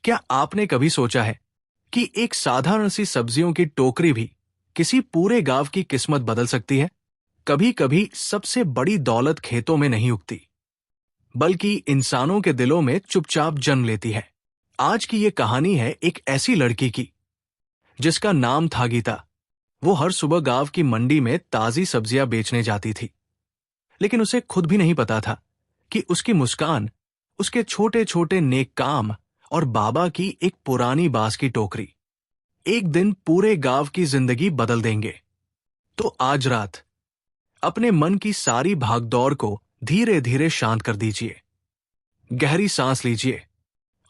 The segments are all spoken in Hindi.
क्या आपने कभी सोचा है कि एक साधारण सी सब्जियों की टोकरी भी किसी पूरे गांव की किस्मत बदल सकती है? कभी कभी सबसे बड़ी दौलत खेतों में नहीं उगती, बल्कि इंसानों के दिलों में चुपचाप जन्म लेती है। आज की ये कहानी है एक ऐसी लड़की की जिसका नाम था गीता। वो हर सुबह गांव की मंडी में ताजी सब्जियां बेचने जाती थी, लेकिन उसे खुद भी नहीं पता था कि उसकी मुस्कान, उसके छोटे छोटे नेक काम और बाबा की एक पुरानी बांस की टोकरी एक दिन पूरे गांव की जिंदगी बदल देंगे। तो आज रात अपने मन की सारी भागदौड़ को धीरे धीरे शांत कर दीजिए, गहरी सांस लीजिए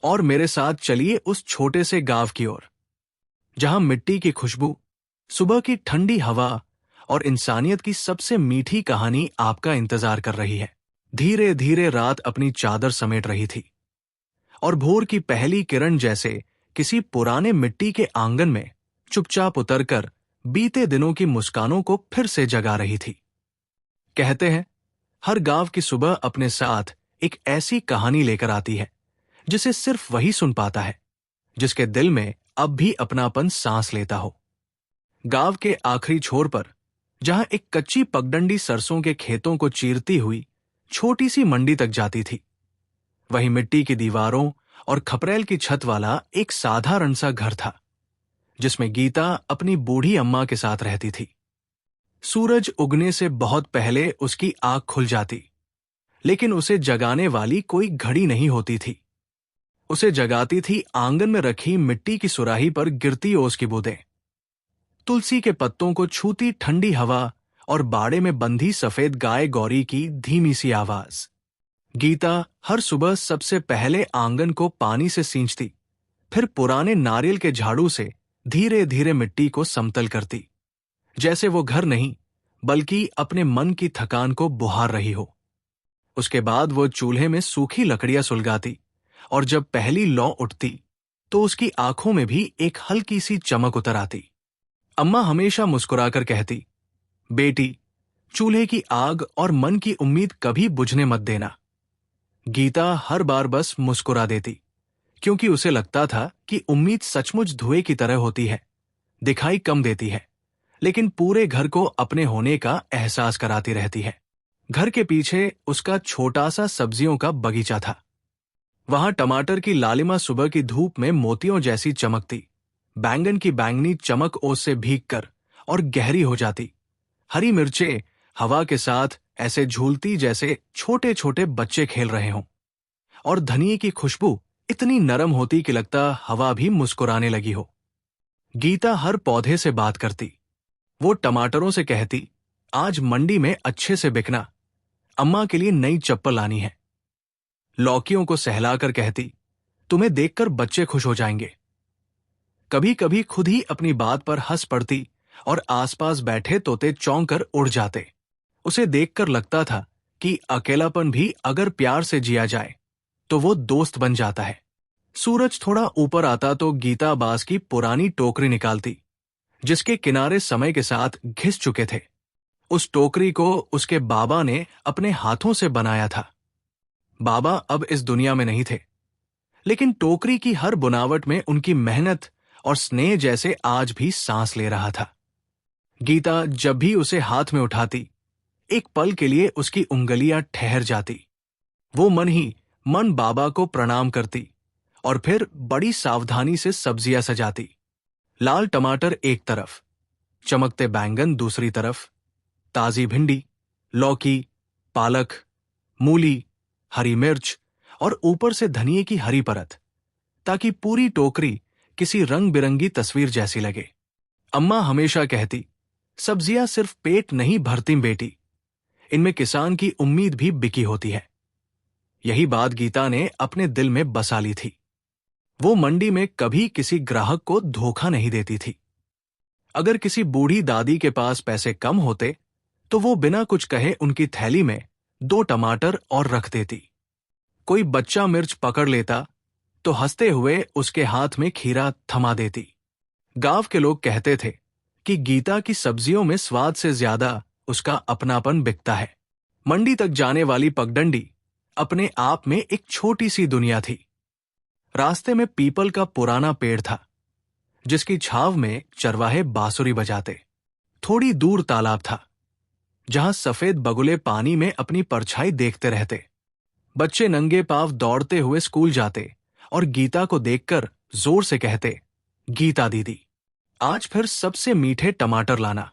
और मेरे साथ चलिए उस छोटे से गांव की ओर, जहां मिट्टी की खुशबू, सुबह की ठंडी हवा और इंसानियत की सबसे मीठी कहानी आपका इंतजार कर रही है। धीरे धीरे रात अपनी चादर समेट रही थी और भोर की पहली किरण जैसे किसी पुराने मिट्टी के आंगन में चुपचाप उतरकर बीते दिनों की मुस्कानों को फिर से जगा रही थी। कहते हैं, हर गांव की सुबह अपने साथ एक ऐसी कहानी लेकर आती है जिसे सिर्फ वही सुन पाता है जिसके दिल में अब भी अपनापन सांस लेता हो। गांव के आखिरी छोर पर, जहां एक कच्ची पगडंडी सरसों के खेतों को चीरती हुई छोटी सी मंडी तक जाती थी, वही मिट्टी की दीवारों और खपरेल की छत वाला एक साधारण सा घर था, जिसमें गीता अपनी बूढ़ी अम्मा के साथ रहती थी। सूरज उगने से बहुत पहले उसकी आंख खुल जाती, लेकिन उसे जगाने वाली कोई घड़ी नहीं होती थी। उसे जगाती थी आंगन में रखी मिट्टी की सुराही पर गिरती ओस की बूंदें, तुलसी के पत्तों को छूती ठंडी हवा और बाड़े में बंधी सफेद गाय गौरी की धीमी सी आवाज। गीता हर सुबह सबसे पहले आंगन को पानी से सींचती, फिर पुराने नारियल के झाड़ू से धीरे धीरे मिट्टी को समतल करती, जैसे वो घर नहीं बल्कि अपने मन की थकान को बुहार रही हो। उसके बाद वो चूल्हे में सूखी लकड़ियां सुलगाती और जब पहली लौ उठती तो उसकी आंखों में भी एक हल्की सी चमक उतर आती। अम्मा हमेशा मुस्कुराकर कहती, बेटी, चूल्हे की आग और मन की उम्मीद कभी बुझने मत देना। गीता हर बार बस मुस्कुरा देती, क्योंकि उसे लगता था कि उम्मीद सचमुच धुएं की तरह होती है, दिखाई कम देती है, लेकिन पूरे घर को अपने होने का एहसास कराती रहती है। घर के पीछे उसका छोटा सा सब्जियों का बगीचा था। वहां टमाटर की लालिमा सुबह की धूप में मोतियों जैसी चमकती, बैंगन की बैंगनी चमक ओस से भीगकर और गहरी हो जाती, हरी मिर्चें हवा के साथ ऐसे झूलती जैसे छोटे छोटे बच्चे खेल रहे हों, और धनिये की खुशबू इतनी नरम होती कि लगता हवा भी मुस्कुराने लगी हो। गीता हर पौधे से बात करती। वो टमाटरों से कहती, आज मंडी में अच्छे से बिकना, अम्मा के लिए नई चप्पल लानी है। लौकियों को सहलाकर कहती, तुम्हें देखकर बच्चे खुश हो जाएंगे। कभी कभी खुद ही अपनी बात पर हंस पड़ती और आसपास बैठे तोते चौंक कर उड़ जाते। उसे देखकर लगता था कि अकेलापन भी अगर प्यार से जिया जाए तो वो दोस्त बन जाता है। सूरज थोड़ा ऊपर आता तो गीता बांस की पुरानी टोकरी निकालती, जिसके किनारे समय के साथ घिस चुके थे। उस टोकरी को उसके बाबा ने अपने हाथों से बनाया था। बाबा अब इस दुनिया में नहीं थे, लेकिन टोकरी की हर बुनावट में उनकी मेहनत और स्नेह जैसे आज भी सांस ले रहा था। गीता जब भी उसे हाथ में उठाती, एक पल के लिए उसकी उंगलियां ठहर जाती। वो मन ही मन बाबा को प्रणाम करती और फिर बड़ी सावधानी से सब्जियां सजाती। लाल टमाटर एक तरफ, चमकते बैंगन दूसरी तरफ, ताजी भिंडी, लौकी, पालक, मूली, हरी मिर्च और ऊपर से धनिये की हरी परत, ताकि पूरी टोकरी किसी रंग बिरंगी तस्वीर जैसी लगे। अम्मा हमेशा कहती, सब्जियां सिर्फ पेट नहीं भरती बेटी, इनमें किसान की उम्मीद भी बिकी होती है। यही बात गीता ने अपने दिल में बसा ली थी। वो मंडी में कभी किसी ग्राहक को धोखा नहीं देती थी। अगर किसी बूढ़ी दादी के पास पैसे कम होते तो वो बिना कुछ कहे उनकी थैली में 2 टमाटर और रख देती। कोई बच्चा मिर्च पकड़ लेता तो हंसते हुए उसके हाथ में खीरा थमा देती। गांव के लोग कहते थे कि गीता की सब्जियों में स्वाद से ज्यादा उसका अपनापन बिकता है। मंडी तक जाने वाली पगडंडी अपने आप में एक छोटी सी दुनिया थी। रास्ते में पीपल का पुराना पेड़ था, जिसकी छाव में चरवाहे बांसुरी बजाते। थोड़ी दूर तालाब था, जहां सफेद बगुले पानी में अपनी परछाई देखते रहते। बच्चे नंगे पांव दौड़ते हुए स्कूल जाते और गीता को देखकर जोर से कहते, गीता दीदी, आज फिर सबसे मीठे टमाटर लाना।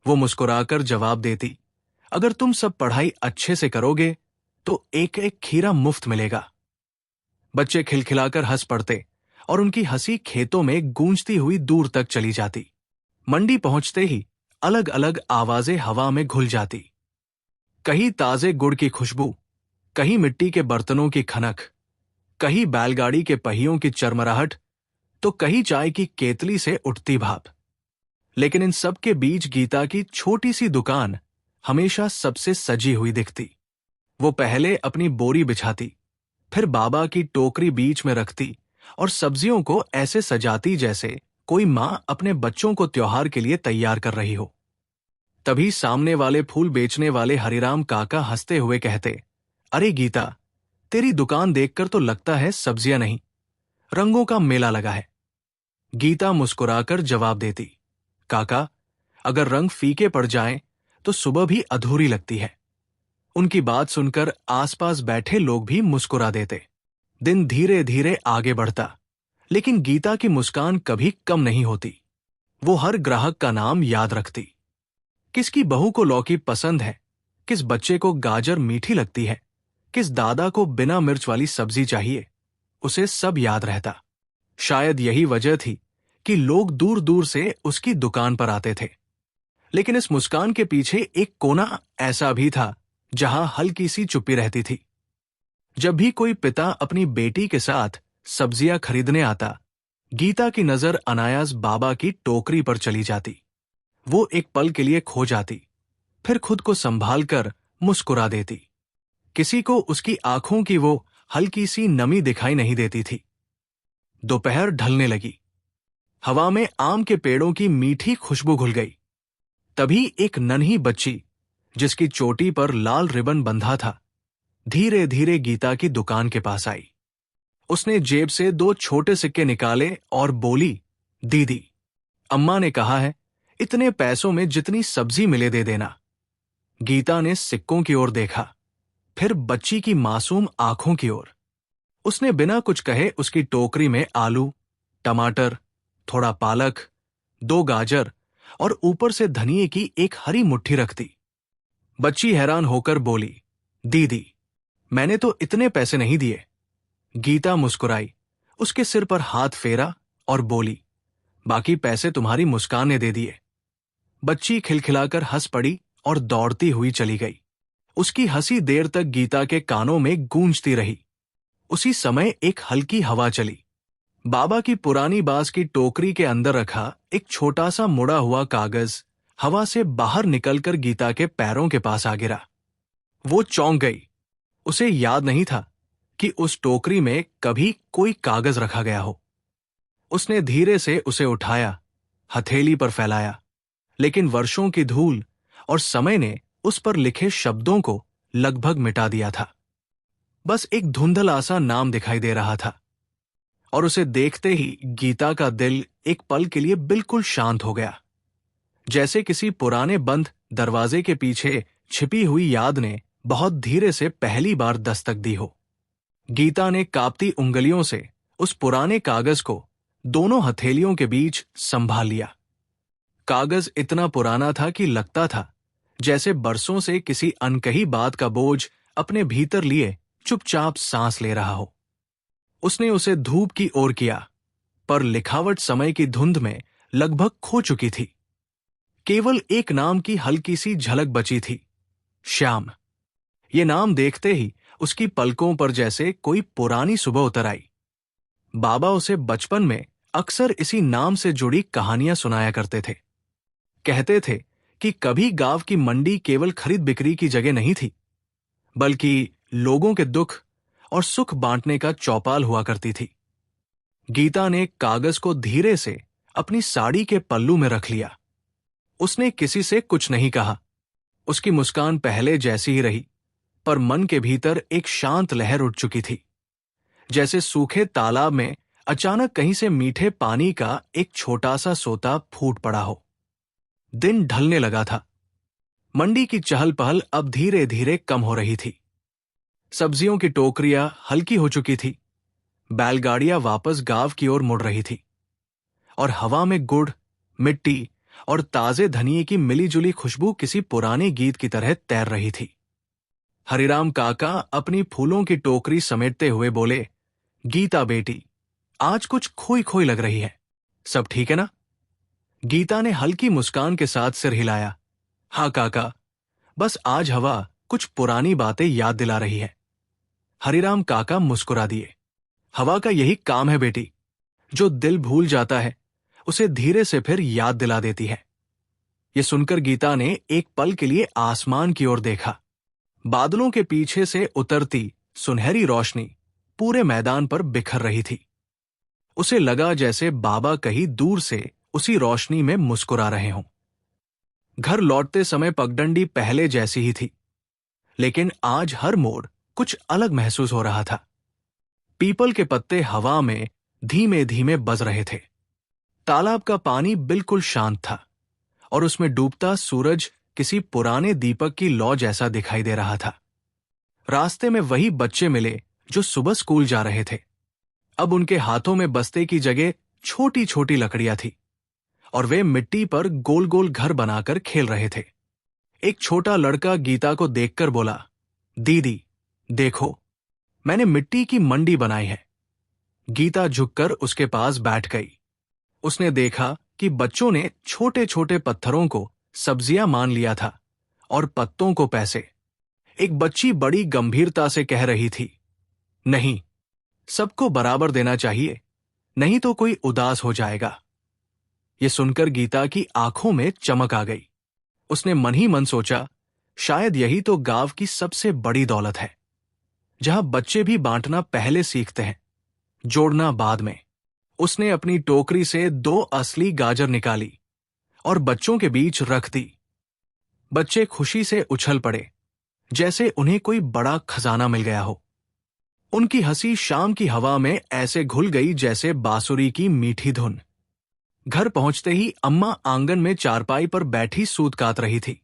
वो मुस्कुराकर जवाब देती, अगर तुम सब पढ़ाई अच्छे से करोगे तो एक एक खीरा मुफ्त मिलेगा। बच्चे खिलखिलाकर हंस पड़ते और उनकी हंसी खेतों में गूंजती हुई दूर तक चली जाती। मंडी पहुंचते ही अलग अलग आवाजें हवा में घुल जाती। कहीं ताजे गुड़ की खुशबू, कहीं मिट्टी के बर्तनों की खनक, कहीं बैलगाड़ी के पहियों की चरमराहट, तो कहीं चाय की केतली से उठती भाप। लेकिन इन सब के बीच गीता की छोटी सी दुकान हमेशा सबसे सजी हुई दिखती। वो पहले अपनी बोरी बिछाती, फिर बाबा की टोकरी बीच में रखती और सब्जियों को ऐसे सजाती जैसे कोई मां अपने बच्चों को त्योहार के लिए तैयार कर रही हो। तभी सामने वाले फूल बेचने वाले हरिराम काका हंसते हुए कहते, अरे गीता, तेरी दुकान देखकर तो लगता है सब्जियां नहीं, रंगों का मेला लगा है। गीता मुस्कुराकर जवाब देती, काका, अगर रंग फीके पड़ जाएं तो सुबह भी अधूरी लगती है। उनकी बात सुनकर आसपास बैठे लोग भी मुस्कुरा देते। दिन धीरे धीरे आगे बढ़ता, लेकिन गीता की मुस्कान कभी कम नहीं होती। वो हर ग्राहक का नाम याद रखती। किसकी बहू को लौकी पसंद है, किस बच्चे को गाजर मीठी लगती है, किस दादा को बिना मिर्च वाली सब्जी चाहिए, उसे सब याद रहता। शायद यही वजह थी कि लोग दूर दूर से उसकी दुकान पर आते थे। लेकिन इस मुस्कान के पीछे एक कोना ऐसा भी था जहां हल्की सी चुप्पी रहती थी। जब भी कोई पिता अपनी बेटी के साथ सब्जियां खरीदने आता, गीता की नजर अनायास बाबा की टोकरी पर चली जाती। वो एक पल के लिए खो जाती, फिर खुद को संभाल कर मुस्कुरा देती। किसी को उसकी आंखों की वो हल्की सी नमी दिखाई नहीं देती थी। दोपहर ढलने लगी। हवा में आम के पेड़ों की मीठी खुशबू घुल गई। तभी एक नन्ही बच्ची, जिसकी चोटी पर लाल रिबन बंधा था, धीरे धीरे गीता की दुकान के पास आई। उसने जेब से 2 छोटे सिक्के निकाले और बोली, दीदी, अम्मा ने कहा है इतने पैसों में जितनी सब्जी मिले दे देना। गीता ने सिक्कों की ओर देखा, फिर बच्ची की मासूम आंखों की ओर। उसने बिना कुछ कहे उसकी टोकरी में आलू, टमाटर, थोड़ा पालक, 2 गाजर और ऊपर से धनिए की एक हरी मुट्ठी रख दी। बच्ची हैरान होकर बोली, दीदी, मैंने तो इतने पैसे नहीं दिए। गीता मुस्कुराई, उसके सिर पर हाथ फेरा और बोली, बाकी पैसे तुम्हारी मुस्कान ने दे दिए। बच्ची खिलखिलाकर हंस पड़ी और दौड़ती हुई चली गई। उसकी हंसी देर तक गीता के कानों में गूंजती रही। उसी समय एक हल्की हवा चली। बाबा की पुरानी बांस की टोकरी के अंदर रखा एक छोटा सा मुड़ा हुआ कागज हवा से बाहर निकलकर गीता के पैरों के पास आ गिरा। वो चौंक गई। उसे याद नहीं था कि उस टोकरी में कभी कोई कागज रखा गया हो। उसने धीरे से उसे उठाया, हथेली पर फैलाया, लेकिन वर्षों की धूल और समय ने उस पर लिखे शब्दों को लगभग मिटा दिया था। बस एक धुंधला सा नाम दिखाई दे रहा था, और उसे देखते ही गीता का दिल एक पल के लिए बिल्कुल शांत हो गया, जैसे किसी पुराने बंद दरवाजे के पीछे छिपी हुई याद ने बहुत धीरे से पहली बार दस्तक दी हो। गीता ने कांपती उंगलियों से उस पुराने कागज को दोनों हथेलियों के बीच संभाल लिया। कागज इतना पुराना था कि लगता था जैसे बरसों से किसी अनकही बात का बोझ अपने भीतर लिए चुपचाप सांस ले रहा हो। उसने उसे धूप की ओर किया, पर लिखावट समय की धुंध में लगभग खो चुकी थी। केवल एक नाम की हल्की सी झलक बची थी, श्याम। ये नाम देखते ही उसकी पलकों पर जैसे कोई पुरानी सुबह उतर आई। बाबा उसे बचपन में अक्सर इसी नाम से जुड़ी कहानियां सुनाया करते थे। कहते थे कि कभी गांव की मंडी केवल खरीद बिक्री की जगह नहीं थी, बल्कि लोगों के दुख और सुख बांटने का चौपाल हुआ करती थी। गीता ने कागज को धीरे से अपनी साड़ी के पल्लू में रख लिया। उसने किसी से कुछ नहीं कहा। उसकी मुस्कान पहले जैसी ही रही, पर मन के भीतर एक शांत लहर उठ चुकी थी, जैसे सूखे तालाब में अचानक कहीं से मीठे पानी का एक छोटा सा सोता फूट पड़ा हो। दिन ढलने लगा था। मंडी की चहल पहल अब धीरे धीरे कम हो रही थी। सब्जियों की टोकरियां हल्की हो चुकी थी। बैलगाड़ियां वापस गांव की ओर मुड़ रही थी और हवा में गुड़, मिट्टी और ताजे धनिये की मिलीजुली खुशबू किसी पुराने गीत की तरह तैर रही थी। हरिराम काका अपनी फूलों की टोकरी समेटते हुए बोले, गीता बेटी, आज कुछ खोई खोई लग रही है। सब ठीक है ना? गीता ने हल्की मुस्कान के साथ सिर हिलाया। हाँ काका, बस आज हवा कुछ पुरानी बातें याद दिला रही है। हरिराम काका मुस्कुरा दिए। हवा का यही काम है बेटी, जो दिल भूल जाता है उसे धीरे से फिर याद दिला देती है। ये सुनकर गीता ने एक पल के लिए आसमान की ओर देखा। बादलों के पीछे से उतरती सुनहरी रोशनी पूरे मैदान पर बिखर रही थी। उसे लगा जैसे बाबा कहीं दूर से उसी रोशनी में मुस्कुरा रहे हों। घर लौटते समय पगडंडी पहले जैसी ही थी, लेकिन आज हर मोड़ कुछ अलग महसूस हो रहा था। पीपल के पत्ते हवा में धीमे धीमे बज रहे थे। तालाब का पानी बिल्कुल शांत था और उसमें डूबता सूरज किसी पुराने दीपक की लौ जैसा दिखाई दे रहा था। रास्ते में वही बच्चे मिले जो सुबह स्कूल जा रहे थे। अब उनके हाथों में बस्ते की जगह छोटी छोटी लकड़ियां थी और वे मिट्टी पर गोल गोल घर बनाकर खेल रहे थे। एक छोटा लड़का गीता को देखकर बोला, दीदी देखो, मैंने मिट्टी की मंडी बनाई है। गीता झुककर उसके पास बैठ गई। उसने देखा कि बच्चों ने छोटे छोटे पत्थरों को सब्जियां मान लिया था और पत्तों को पैसे। एक बच्ची बड़ी गंभीरता से कह रही थी, नहीं, सबको बराबर देना चाहिए, नहीं तो कोई उदास हो जाएगा। ये सुनकर गीता की आंखों में चमक आ गई। उसने मन ही मन सोचा, शायद यही तो गांव की सबसे बड़ी दौलत है, जहां बच्चे भी बांटना पहले सीखते हैं, जोड़ना बाद में। उसने अपनी टोकरी से 2 असली गाजर निकाली और बच्चों के बीच रख दी। बच्चे खुशी से उछल पड़े, जैसे उन्हें कोई बड़ा खजाना मिल गया हो। उनकी हंसी शाम की हवा में ऐसे घुल गई जैसे बांसुरी की मीठी धुन। घर पहुंचते ही अम्मा आंगन में चारपाई पर बैठी सूत काट रही थी।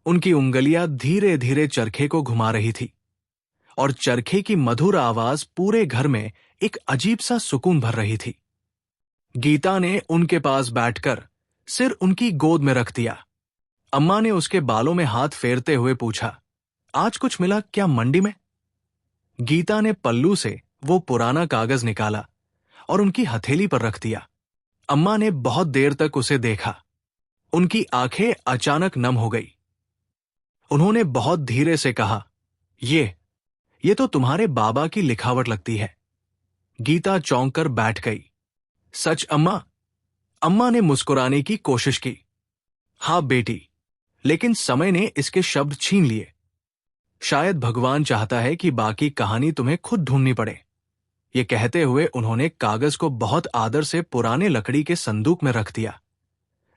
उनकी उंगलियां धीरे धीरे चरखे को घुमा रही थी और चरखे की मधुर आवाज पूरे घर में एक अजीब सा सुकून भर रही थी। गीता ने उनके पास बैठकर सिर उनकी गोद में रख दिया। अम्मा ने उसके बालों में हाथ फेरते हुए पूछा, आज कुछ मिला क्या मंडी में? गीता ने पल्लू से वो पुराना कागज निकाला और उनकी हथेली पर रख दिया। अम्मा ने बहुत देर तक उसे देखा। उनकी आंखें अचानक नम हो गई। उन्होंने बहुत धीरे से कहा, ये तो तुम्हारे बाबा की लिखावट लगती है। गीता चौंक कर बैठ गई। सच अम्मा? अम्मा ने मुस्कुराने की कोशिश की। हाँ बेटी, लेकिन समय ने इसके शब्द छीन लिए। शायद भगवान चाहता है कि बाकी कहानी तुम्हें खुद ढूंढनी पड़े। ये कहते हुए उन्होंने कागज को बहुत आदर से पुराने लकड़ी के संदूक में रख दिया,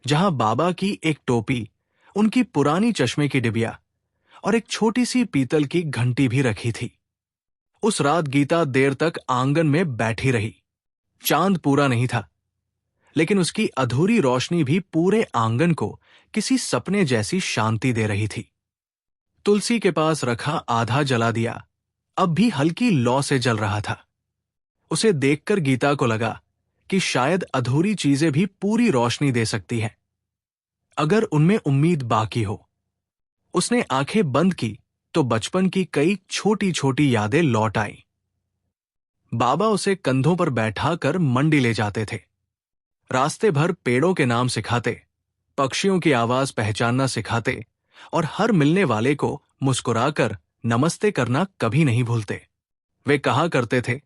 जहां बाबा की एक टोपी, उनकी पुरानी चश्मे की डिबिया और एक छोटी सी पीतल की घंटी भी रखी थी। उस रात गीता देर तक आंगन में बैठी रही। चांद पूरा नहीं था, लेकिन उसकी अधूरी रोशनी भी पूरे आंगन को किसी सपने जैसी शांति दे रही थी। तुलसी के पास रखा आधा जला दिया अब भी हल्की लौ से जल रहा था। उसे देखकर गीता को लगा कि शायद अधूरी चीजें भी पूरी रोशनी दे सकती हैं, अगर उनमें उम्मीद बाकी हो। उसने आंखें बंद की तो बचपन की कई छोटी छोटी यादें लौट आईं। बाबा उसे कंधों पर बैठाकर मंडी ले जाते थे। रास्ते भर पेड़ों के नाम सिखाते, पक्षियों की आवाज पहचानना सिखाते और हर मिलने वाले को मुस्कुराकर नमस्ते करना कभी नहीं भूलते। वे कहा करते थे,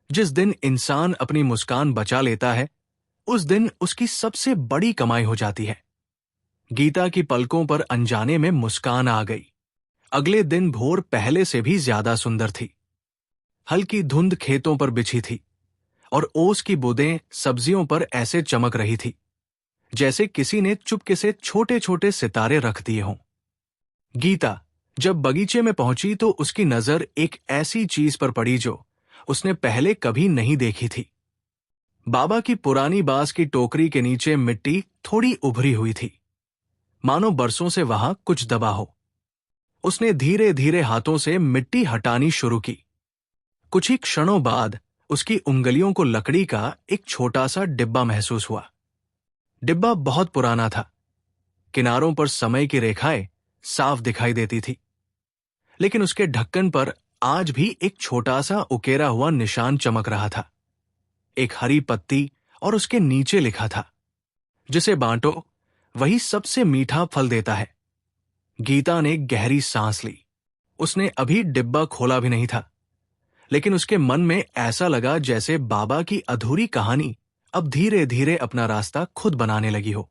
जिस दिन इंसान अपनी मुस्कान बचा लेता है, उस दिन उसकी सबसे बड़ी कमाई हो जाती है। गीता की पलकों पर अनजाने में मुस्कान आ गई। अगले दिन भोर पहले से भी ज्यादा सुंदर थी। हल्की धुंध खेतों पर बिछी थी और ओस की बूंदें सब्जियों पर ऐसे चमक रही थी जैसे किसी ने चुपके से छोटे छोटे सितारे रख दिए हों। गीता जब बगीचे में पहुंची तो उसकी नजर एक ऐसी चीज पर पड़ी जो उसने पहले कभी नहीं देखी थी। बाबा की पुरानी बांस की टोकरी के नीचे मिट्टी थोड़ी उभरी हुई थी, मानो बरसों से वहां कुछ दबा हो। उसने धीरे धीरे हाथों से मिट्टी हटानी शुरू की। कुछ ही क्षणों बाद उसकी उंगलियों को लकड़ी का एक छोटा सा डिब्बा महसूस हुआ। डिब्बा बहुत पुराना था, किनारों पर समय की रेखाएं साफ दिखाई देती थी, लेकिन उसके ढक्कन पर आज भी एक छोटा सा उकेरा हुआ निशान चमक रहा था। एक हरी पत्ती और उसके नीचे लिखा था, जिसे बांटो वही सबसे मीठा फल देता है। गीता ने गहरी सांस ली। उसने अभी डिब्बा खोला भी नहीं था, लेकिन उसके मन में ऐसा लगा जैसे बाबा की अधूरी कहानी अब धीरे धीरे अपना रास्ता खुद बनाने लगी हो।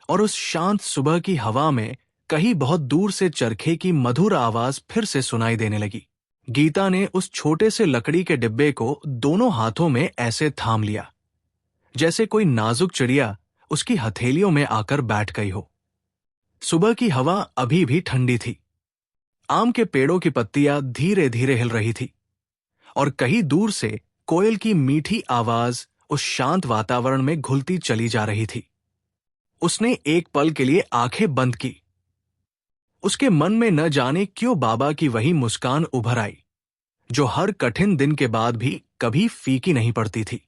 और उस शांत सुबह की हवा में कहीं बहुत दूर से चरखे की मधुर आवाज फिर से सुनाई देने लगी। गीता ने उस छोटे से लकड़ी के डिब्बे को दोनों हाथों में ऐसे थाम लिया, जैसे कोई नाजुक चिड़िया उसकी हथेलियों में आकर बैठ गई हो। सुबह की हवा अभी भी ठंडी थी। आम के पेड़ों की पत्तियां धीरे धीरे हिल रही थी और कहीं दूर से कोयल की मीठी आवाज उस शांत वातावरण में घुलती चली जा रही थी। उसने एक पल के लिए आंखें बंद की। उसके मन में न जाने क्यों बाबा की वही मुस्कान उभर आई, जो हर कठिन दिन के बाद भी कभी फीकी नहीं पड़ती थी।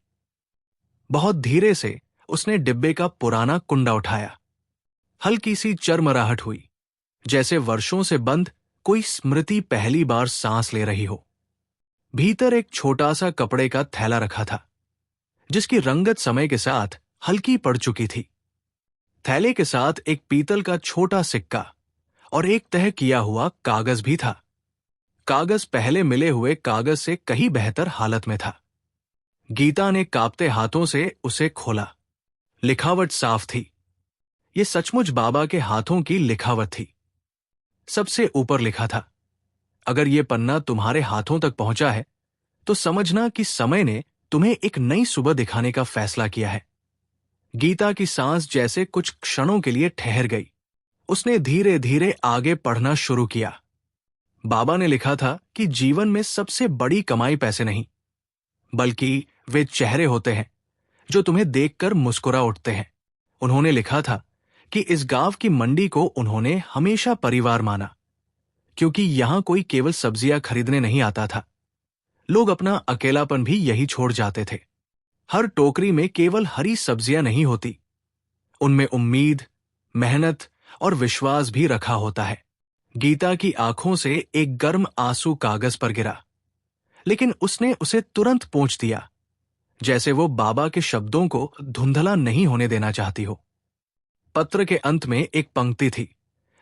बहुत धीरे से उसने डिब्बे का पुराना कुंडा उठाया। हल्की सी चरमराहट हुई, जैसे वर्षों से बंद कोई स्मृति पहली बार सांस ले रही हो। भीतर एक छोटा सा कपड़े का थैला रखा था, जिसकी रंगत समय के साथ हल्की पड़ चुकी थी। थैले के साथ एक पीतल का छोटा सिक्का और एक तह किया हुआ कागज भी था। कागज पहले मिले हुए कागज से कहीं बेहतर हालत में था। गीता ने कांपते हाथों से उसे खोला। लिखावट साफ थी। ये सचमुच बाबा के हाथों की लिखावट थी। सबसे ऊपर लिखा था, अगर ये पन्ना तुम्हारे हाथों तक पहुंचा है तो समझना कि समय ने तुम्हें एक नई सुबह दिखाने का फैसला किया है। गीता की सांस जैसे कुछ क्षणों के लिए ठहर गई। उसने धीरे धीरे आगे पढ़ना शुरू किया। बाबा ने लिखा था कि जीवन में सबसे बड़ी कमाई पैसे नहीं, बल्कि वे चेहरे होते हैं जो तुम्हें देखकर मुस्कुरा उठते हैं। उन्होंने लिखा था कि इस गांव की मंडी को उन्होंने हमेशा परिवार माना, क्योंकि यहां कोई केवल सब्जियां खरीदने नहीं आता था। लोग अपना अकेलापन भी यही छोड़ जाते थे। हर टोकरी में केवल हरी सब्जियां नहीं होती, उनमें उम्मीद, मेहनत और विश्वास भी रखा होता है। गीता की आंखों से एक गर्म आंसू कागज पर गिरा, लेकिन उसने उसे तुरंत पोंछ दिया, जैसे वो बाबा के शब्दों को धुंधला नहीं होने देना चाहती हो। पत्र के अंत में एक पंक्ति थी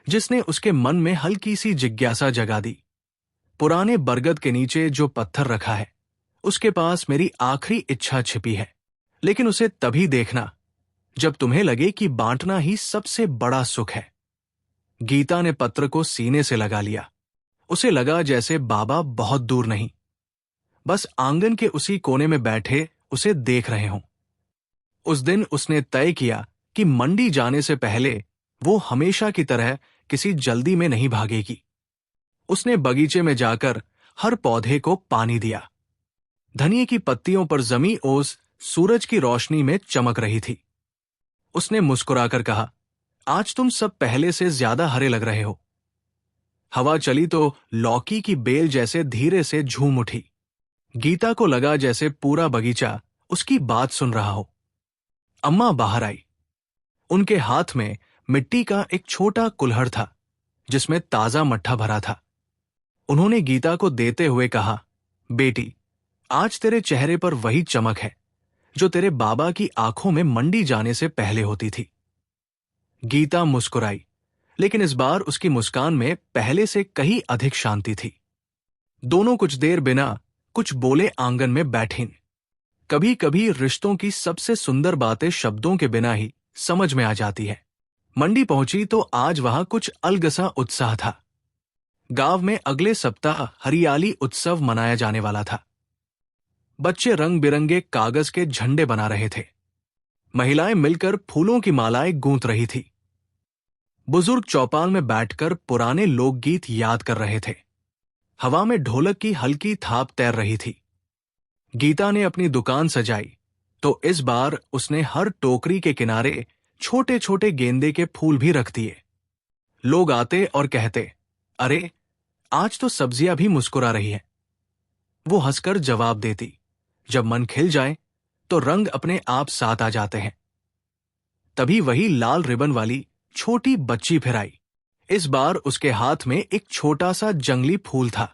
जिसने उसके मन में हल्की सी जिज्ञासा जगा दी। पुराने बरगद के नीचे जो पत्थर रखा है, उसके पास मेरी आखिरी इच्छा छिपी है, लेकिन उसे तभी देखना जब तुम्हें लगे कि बांटना ही सबसे बड़ा सुख है। गीता ने पत्र को सीने से लगा लिया। उसे लगा जैसे बाबा बहुत दूर नहीं, बस आंगन के उसी कोने में बैठे उसे देख रहे हों। उस दिन उसने तय किया कि मंडी जाने से पहले वो हमेशा की तरह किसी जल्दी में नहीं भागेगी। उसने बगीचे में जाकर हर पौधे को पानी दिया। धनिये की पत्तियों पर जमी ओस सूरज की रोशनी में चमक रही थी। उसने मुस्कुराकर कहा, आज तुम सब पहले से ज्यादा हरे लग रहे हो। हवा चली तो लौकी की बेल जैसे धीरे से झूम उठी। गीता को लगा जैसे पूरा बगीचा उसकी बात सुन रहा हो। अम्मा बाहर आई। उनके हाथ में मिट्टी का एक छोटा कुल्हड़ था, जिसमें ताजा मट्ठा भरा था। उन्होंने गीता को देते हुए कहा, बेटी, आज तेरे चेहरे पर वही चमक है जो तेरे बाबा की आंखों में मंडी जाने से पहले होती थी। गीता मुस्कुराई, लेकिन इस बार उसकी मुस्कान में पहले से कहीं अधिक शांति थी। दोनों कुछ देर बिना कुछ बोले आंगन में बैठीं। कभी कभी रिश्तों की सबसे सुंदर बातें शब्दों के बिना ही समझ में आ जाती है। मंडी पहुंची तो आज वहां कुछ अलग-सा उत्साह था। गांव में अगले सप्ताह हरियाली उत्सव मनाया जाने वाला था। बच्चे रंग बिरंगे कागज के झंडे बना रहे थे। महिलाएं मिलकर फूलों की मालाएं गूंथ रही थी। बुजुर्ग चौपाल में बैठकर पुराने लोकगीत याद कर रहे थे। हवा में ढोलक की हल्की थाप तैर रही थी। गीता ने अपनी दुकान सजाई तो इस बार उसने हर टोकरी के किनारे छोटे छोटे गेंदे के फूल भी रख दिए। लोग आते और कहते, अरे आज तो सब्जियां भी मुस्कुरा रही हैं। वो हंसकर जवाब देती, जब मन खिल जाए तो रंग अपने आप साथ आ जाते हैं। तभी वही लाल रिबन वाली छोटी बच्ची फिर आई। इस बार उसके हाथ में एक छोटा सा जंगली फूल था।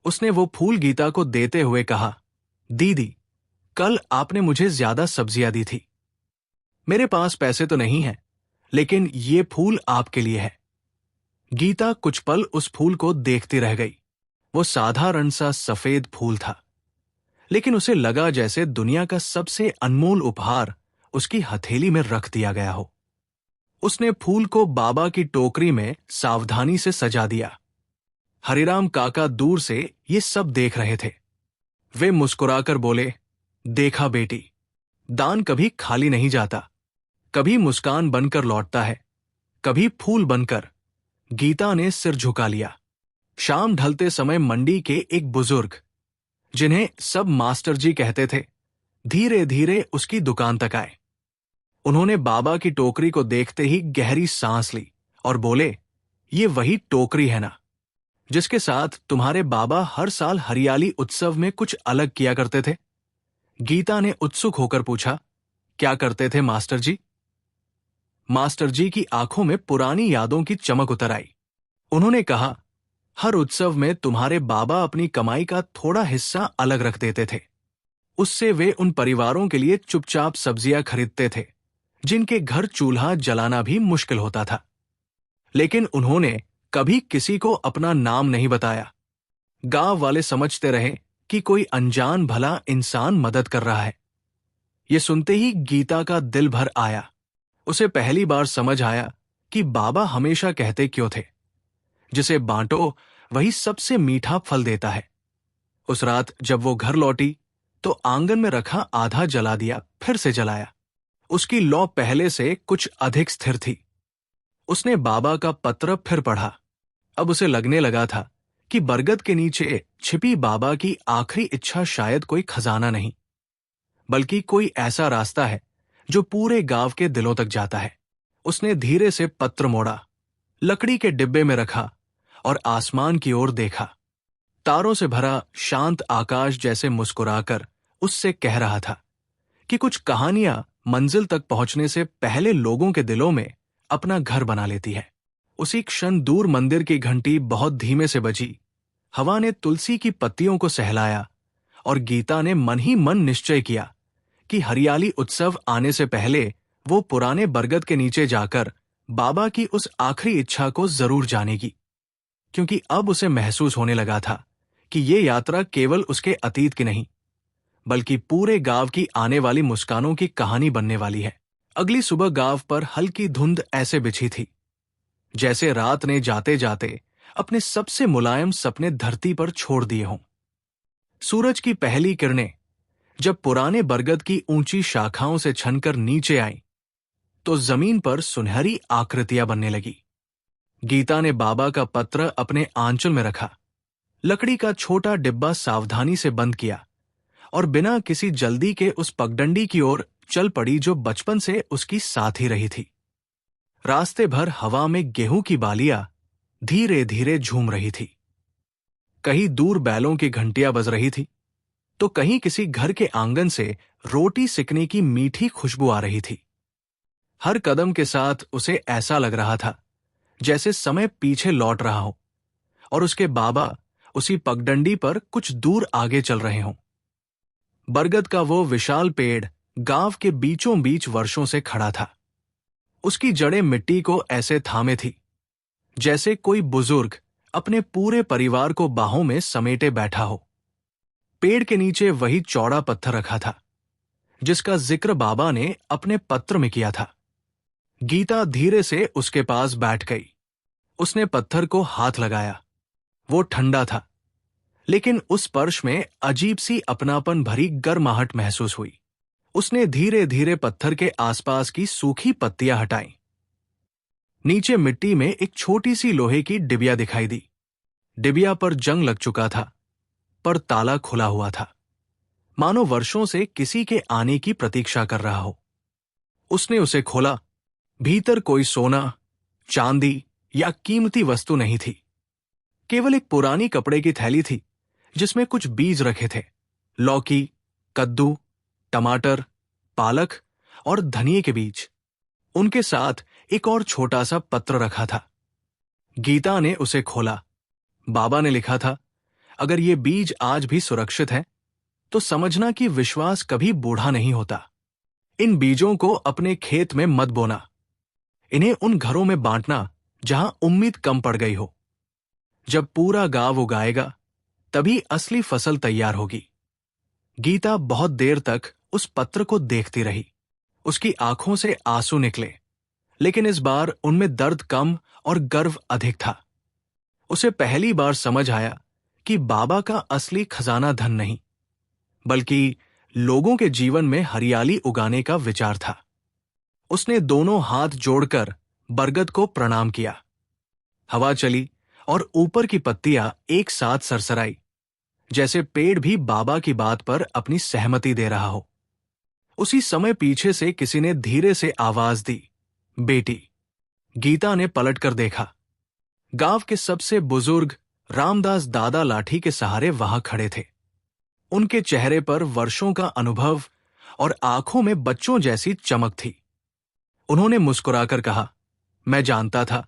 उसने वो फूल गीता को देते हुए कहा, दीदी, कल आपने मुझे ज्यादा सब्जियां दी थी। मेरे पास पैसे तो नहीं हैं, लेकिन ये फूल आपके लिए है। गीता कुछ पल उस फूल को देखती रह गई। वो साधारण सा सफेद फूल था, लेकिन उसे लगा जैसे दुनिया का सबसे अनमोल उपहार उसकी हथेली में रख दिया गया हो। उसने फूल को बाबा की टोकरी में सावधानी से सजा दिया। हरिराम काका दूर से ये सब देख रहे थे। वे मुस्कुराकर बोले, देखा बेटी, दान कभी खाली नहीं जाता, कभी मुस्कान बनकर लौटता है, कभी फूल बनकर। गीता ने सिर झुका लिया। शाम ढलते समय मंडी के एक बुजुर्ग, जिन्हें सब मास्टर जी कहते थे, धीरे धीरे उसकी दुकान तक आए। उन्होंने बाबा की टोकरी को देखते ही गहरी सांस ली और बोले, ये वही टोकरी है ना, जिसके साथ तुम्हारे बाबा हर साल हरियाली उत्सव में कुछ अलग किया करते थे? गीता ने उत्सुक होकर पूछा, क्या करते थे मास्टर जी? मास्टर जी की आंखों में पुरानी यादों की चमक उतर आई। उन्होंने कहा, हर उत्सव में तुम्हारे बाबा अपनी कमाई का थोड़ा हिस्सा अलग रख देते थे। उससे वे उन परिवारों के लिए चुपचाप सब्जियां खरीदते थे, जिनके घर चूल्हा जलाना भी मुश्किल होता था। लेकिन उन्होंने कभी किसी को अपना नाम नहीं बताया। गांव वाले समझते रहे कि कोई अनजान भला इंसान मदद कर रहा है। ये सुनते ही गीता का दिल भर आया। उसे पहली बार समझ आया कि बाबा हमेशा कहते क्यों थे, जिसे बांटो वही सबसे मीठा फल देता है। उस रात जब वो घर लौटी तो आंगन में रखा आधा जला दिया, फिर से जलाया। उसकी लौ पहले से कुछ अधिक स्थिर थी। उसने बाबा का पत्र फिर पढ़ा। अब उसे लगने लगा था कि बरगद के नीचे छिपी बाबा की आखिरी इच्छा शायद कोई खजाना नहीं, बल्कि कोई ऐसा रास्ता है जो पूरे गांव के दिलों तक जाता है। उसने धीरे से पत्र मोड़ा, लकड़ी के डिब्बे में रखा और आसमान की ओर देखा। तारों से भरा शांत आकाश जैसे मुस्कुराकर उससे कह रहा था कि कुछ कहानियां मंजिल तक पहुंचने से पहले लोगों के दिलों में अपना घर बना लेती है। उसी क्षण दूर मंदिर की घंटी बहुत धीमे से बजी। हवा ने तुलसी की पत्तियों को सहलाया और गीता ने मन ही मन निश्चय किया कि हरियाली उत्सव आने से पहले वो पुराने बरगद के नीचे जाकर बाबा की उस आखिरी इच्छा को जरूर जानेगी। क्योंकि अब उसे महसूस होने लगा था कि ये यात्रा केवल उसके अतीत की नहीं, बल्कि पूरे गांव की आने वाली मुस्कानों की कहानी बनने वाली है। अगली सुबह गांव पर हल्की धुंध ऐसे बिछी थी जैसे रात ने जाते जाते अपने सबसे मुलायम सपने धरती पर छोड़ दिए हों। सूरज की पहली किरणें जब पुराने बरगद की ऊंची शाखाओं से छनकर नीचे आईं, तो जमीन पर सुनहरी आकृतियां बनने लगी। गीता ने बाबा का पत्र अपने आंचल में रखा, लकड़ी का छोटा डिब्बा सावधानी से बंद किया और बिना किसी जल्दी के उस पगडंडी की ओर चल पड़ी जो बचपन से उसकी साथ ही रही थी। रास्ते भर हवा में गेहूं की बालियां धीरे धीरे झूम रही थी। कहीं दूर बैलों की घंटियां बज रही थी, तो कहीं किसी घर के आंगन से रोटी सिकने की मीठी खुशबू आ रही थी। हर कदम के साथ उसे ऐसा लग रहा था जैसे समय पीछे लौट रहा हो और उसके बाबा उसी पगडंडी पर कुछ दूर आगे चल रहे हों। बरगद का वो विशाल पेड़ गांव के बीचों बीच वर्षों से खड़ा था। उसकी जड़ें मिट्टी को ऐसे थामे थी जैसे कोई बुजुर्ग अपने पूरे परिवार को बाहों में समेटे बैठा हो। पेड़ के नीचे वही चौड़ा पत्थर रखा था जिसका जिक्र बाबा ने अपने पत्र में किया था। गीता धीरे से उसके पास बैठ गई। उसने पत्थर को हाथ लगाया। वो ठंडा था, लेकिन उस स्पर्श में अजीब सी अपनापन भरी गर्माहट महसूस हुई। उसने धीरे धीरे पत्थर के आसपास की सूखी पत्तियां हटाईं। नीचे मिट्टी में एक छोटी सी लोहे की डिबिया दिखाई दी। डिबिया पर जंग लग चुका था, पर ताला खुला हुआ था। मानो वर्षों से किसी के आने की प्रतीक्षा कर रहा हो। उसने उसे खोला। भीतर कोई सोना, चांदी या कीमती वस्तु नहीं थी। केवल एक पुरानी कपड़े की थैली थी जिसमें कुछ बीज रखे थे। लौकी, कद्दू, टमाटर, पालक और धनिये के बीज। उनके साथ एक और छोटा सा पत्र रखा था। गीता ने उसे खोला। बाबा ने लिखा था, अगर ये बीज आज भी सुरक्षित हैं, तो समझना कि विश्वास कभी बूढ़ा नहीं होता। इन बीजों को अपने खेत में मत बोना। इन्हें उन घरों में बांटना जहां उम्मीद कम पड़ गई हो। जब पूरा गांव उगाएगा, तभी असली फसल तैयार होगी। गीता बहुत देर तक उस पत्र को देखती रही। उसकी आंखों से आंसू निकले, लेकिन इस बार उनमें दर्द कम और गर्व अधिक था। उसे पहली बार समझ आया कि बाबा का असली खजाना धन नहीं, बल्कि लोगों के जीवन में हरियाली उगाने का विचार था। उसने दोनों हाथ जोड़कर बरगद को प्रणाम किया। हवा चली और ऊपर की पत्तियां एक साथ सरसराई, जैसे पेड़ भी बाबा की बात पर अपनी सहमति दे रहा हो। उसी समय पीछे से किसी ने धीरे से आवाज दी, बेटी। गीता ने पलटकर देखा। गांव के सबसे बुजुर्ग रामदास दादा लाठी के सहारे वहां खड़े थे। उनके चेहरे पर वर्षों का अनुभव और आंखों में बच्चों जैसी चमक थी। उन्होंने मुस्कुराकर कहा, मैं जानता था